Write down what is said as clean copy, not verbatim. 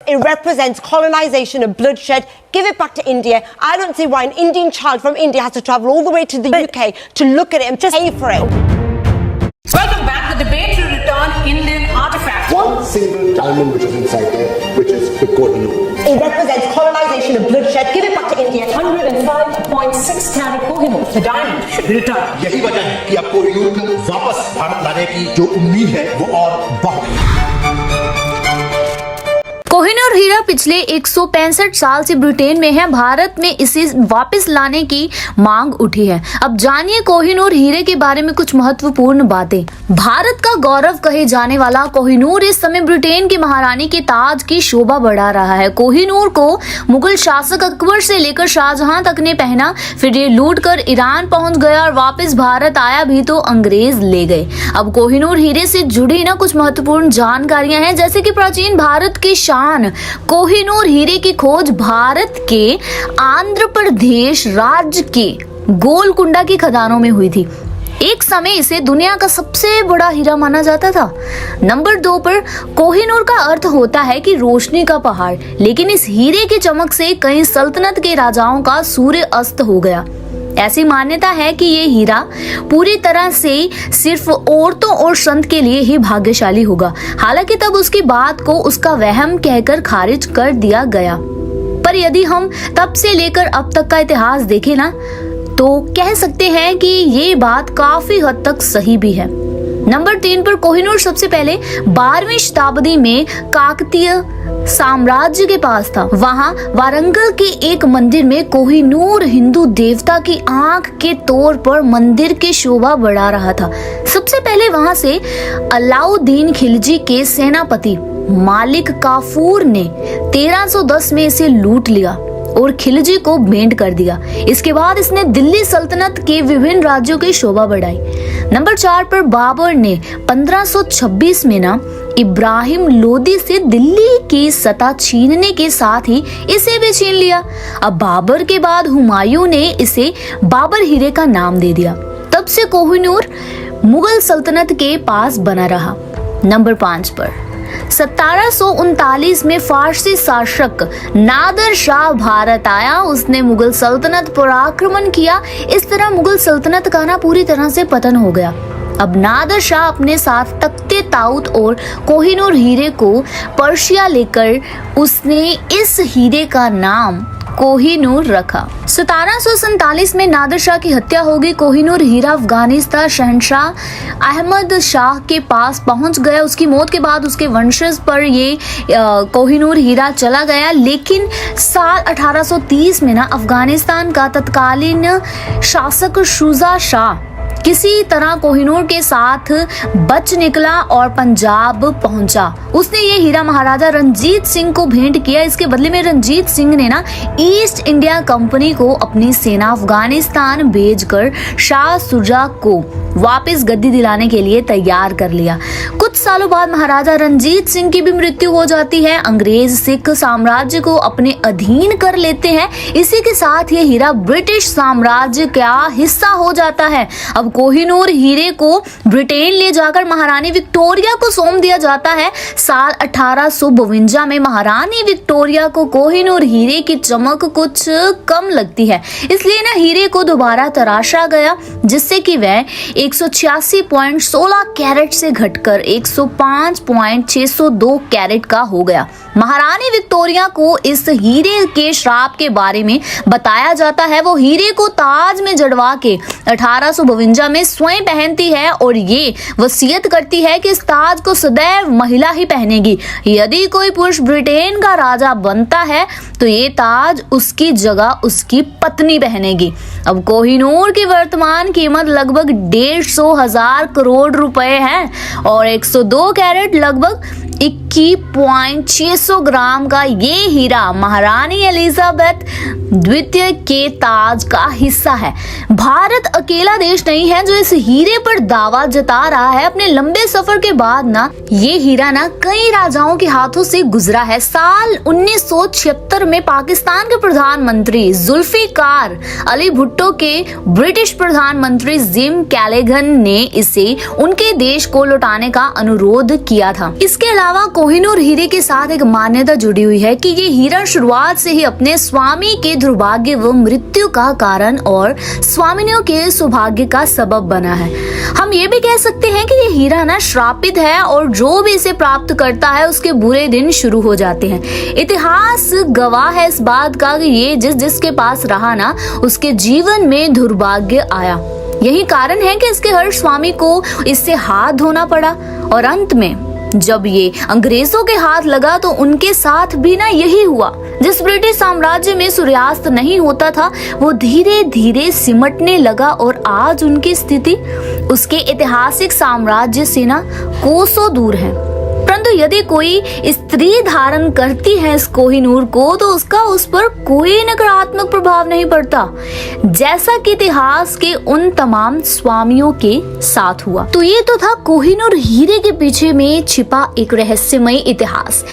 It represents colonization and bloodshed. Give it back to India. I don't see why an Indian child from India has to travel all the way to the UK to look at it and pay for it. Welcome back. The debate to return Indian artifacts. One single diamond which is inside there, which is the Kohinoor. It represents colonization and bloodshed. Give it back to India. 105.6 carat Kohinoor. The diamond should be returned. यही वजह है कि अब कोहिनूर को वापस भारत लाने की जो उम्मीद है वो और बढ़ गई। कोहिनूर हीरा पिछले 165 साल से ब्रिटेन में है। भारत में इसे वापस लाने की मांग उठी है। अब जानिए कोहिनूर हीरे के बारे में कुछ महत्वपूर्ण बातें। भारत का गौरव कहे जाने वाला कोहिनूर इस समय ब्रिटेन की महारानी के ताज की शोभा बढ़ा रहा है। कोहिनूर को मुगल शासक अकबर से लेकर शाहजहां तक ने पहना, फिर ये लूट कर ईरान पहुंच गया और वापस भारत आया भी तो अंग्रेज ले गए। अब कोहिनूर हीरे से जुड़ी ना कुछ महत्वपूर्ण जानकारियां हैं, जैसे कि प्राचीन भारत की शान कोहिनूर हीरे की खोज भारत के आंध्र प्रदेश राज्य के गोलकुंडा की खदानों में हुई थी। एक समय इसे दुनिया का सबसे बड़ा हीरा माना जाता था। नंबर 2 पर कोहिनूर का अर्थ होता है कि रोशनी का पहाड़, लेकिन इस हीरे की चमक से कई सल्तनत के राजाओं का सूर्य अस्त हो गया। ऐसी मान्यता है कि ये हीरा पूरी तरह से सिर्फ औरतों और संत के लिए ही भाग्यशाली होगा। हालांकि तब उसकी बात को उसका वहम कहकर खारिज कर दिया गया। पर यदि हम तब से लेकर अब तक का इतिहास देखें ना, तो कह सकते हैं कि ये बात काफी हद तक सही भी है। नंबर 3 पर कोहिनूर सबसे पहले 12वीं शताब्दी में काकतीय साम्राज्य के पास था। वहाँ वारंगल के एक मंदिर में कोहिनूर हिंदू देवता की आंख के तौर पर मंदिर की शोभा बढ़ा रहा था। सबसे पहले वहाँ से अलाउद्दीन खिलजी के सेनापति मालिक काफूर ने 1310 में इसे लूट लिया और खिलजी को भेंट कर दिया। इसके बाद इसने दिल्ली सल्तनत के विभिन्न राज्यों की शोभा बढ़ाई। नंबर 4 पर बाबर ने 1526 में ना इब्राहिम लोदी से दिल्ली की सत्ता छीनने के साथ ही इसे भी छीन लिया। अब बाबर के बाद हुमायूं ने इसे बाबर हीरे का नाम दे दिया। तब से कोहिनूर मुगल सल्तनत के पास बना रहा। नंबर 5 पर 1739 में फारसी शासक नादर शाह भारत आया। उसने मुगल सल्तनत पर आक्रमण किया। इस तरह मुगल सल्तनत का ना पूरी तरह से पतन हो गया। अब नादर शाह अपने साथ तख्ते ताऊत और कोहिनूर हीरे को पर्शिया लेकर उसने इस हीरे का नाम कोहिनूर रखा। 1747 में नादर शाह की हत्या हो गई। कोहिनूर हीरा अफगानिस्तान शहंशाह अहमद शाह के पास पहुंच गया। उसकी मौत के बाद उसके वंशज पर ये कोहिनूर हीरा चला गया। लेकिन साल 1830 में ना अफगानिस्तान का तत्कालीन शासक शुजा शाह किसी तरह कोहिनूर के साथ बच निकला और पंजाब पहुंचा। उसने ये हीरा महाराजा रंजीत सिंह को भेंट किया। इसके बदले में रंजीत सिंह ने ना ईस्ट इंडिया कंपनी को अपनी सेना अफगानिस्तान भेजकर शाह शुजा को वापस गद्दी दिलाने के लिए तैयार कर लिया। कुछ सालों बाद महाराजा रंजीत सिंह की भी मृत्यु हो जाती है। अंग्रेज सिख साम्राज्य को अपने अधीन कर लेते हैं। इसी के साथ ये हीरा ब्रिटिश साम्राज्य का हिस्सा हो जाता है। अब कोहिनूर हीरे को ब्रिटेन ले जाकर महारानी विक्टोरिया को सौंप दिया जाता है। साल 1852 में महारानी विक्टोरिया को कोहिनूर हीरे की चमक कुछ कम लगती है, इसलिए ना हीरे को दोबारा तराशा गया, जिससे कि वह 186.16 कैरेट से घटकर 105.602 कैरेट का हो गया। महारानी विक्टोरिया को इस हीरे के श्राप के बारे में बताया जाता है। वो हीरे को ताज में जड़वा के 1852 में स्वयं पहनती है और ये वसीयत करती है कि इस ताज को सदैव महिला ही पहनेगी। यदि कोई पुरुष ब्रिटेन का राजा बनता है तो ये ताज उसकी जगह उसकी पत्नी पहनेगी। अब कोहिनूर की वर्तमान कीमत लगभग 150,000 करोड़ रुपए है और 102 कैरेट लगभग 21.600 ग्राम का ये हीरा महारानी एलिजाबेथ द्वितीय के ताज का हिस्सा है। भारत अकेला देश नहीं है जो इस हीरे पर दावा जता रहा है। अपने लंबे सफर के बाद ना ये हीरा ना कई राजाओं के हाथों से गुजरा है। साल 1976 में पाकिस्तान के प्रधानमंत्री जुल्फिकार अली भुट्टो के ब्रिटिश प्रधानमंत्री जिम कैलेगन ने इसे उनके देश को लौटाने का अनुरोध किया था। इसके अलावा अलावा कोहिनूर हीरे के साथ एक मान्यता जुड़ी हुई है कि ये हीरा शुरुआत से ही अपने स्वामी के दुर्भाग्य व मृत्यु का कारण और स्वामिनियों के सौभाग्य का सबब बना है। हम ये भी कह सकते हैं कि ये हीरा ना श्रापित है और जो भी इसे प्राप्त करता है उसके बुरे दिन शुरू हो जाते हैं। इतिहास गवाह है इस बात का कि ये जिसके पास रहा ना उसके जीवन में दुर्भाग्य आया। यही कारण है कि इसके हर स्वामी को इससे हाथ धोना पड़ा और अंत में जब ये अंग्रेजों के हाथ लगा तो उनके साथ भी ना यही हुआ। जिस ब्रिटिश साम्राज्य में सूर्यास्त नहीं होता था वो धीरे धीरे सिमटने लगा और आज उनकी स्थिति उसके ऐतिहासिक साम्राज्य से ना कोसों दूर है। परंतु यदि कोई स्त्री धारण करती है इस कोहिनूर को तो उसका उस पर कोई नकारात्मक प्रभाव नहीं पड़ता, जैसा कि इतिहास के उन तमाम स्वामियों के साथ हुआ। तो ये तो था कोहिनूर हीरे के पीछे में छिपा एक रहस्यमय इतिहास।